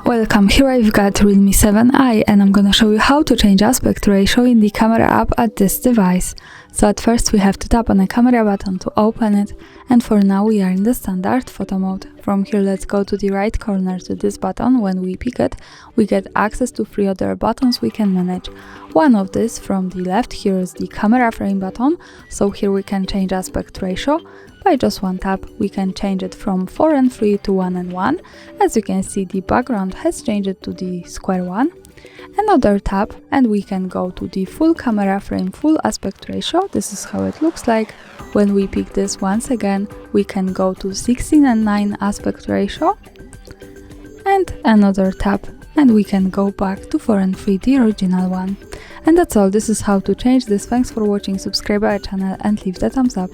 Welcome, here I've got Realme 7i and I'm gonna show you how to change aspect ratio in the camera app at this device. So at first we have to tap on the camera button to open it, and for now we are in the standard photo mode. From here let's go to the right corner to this button. When we pick it, we get access to 3 other buttons we can manage. One of these from the left here is the camera frame button, so here we can change aspect ratio. By just one tap we can change it from 4:3 to 1:1. As you can see, the background has changed to the square one. Another tap and we can go to the full camera frame full aspect ratio. This is how it looks like. When we pick this once again, we can go to 16:9 aspect ratio, and another tap and we can go back to 4:3, the original one. And that's all. This is how to change this. Thanks for watching, subscribe our channel and leave the thumbs up.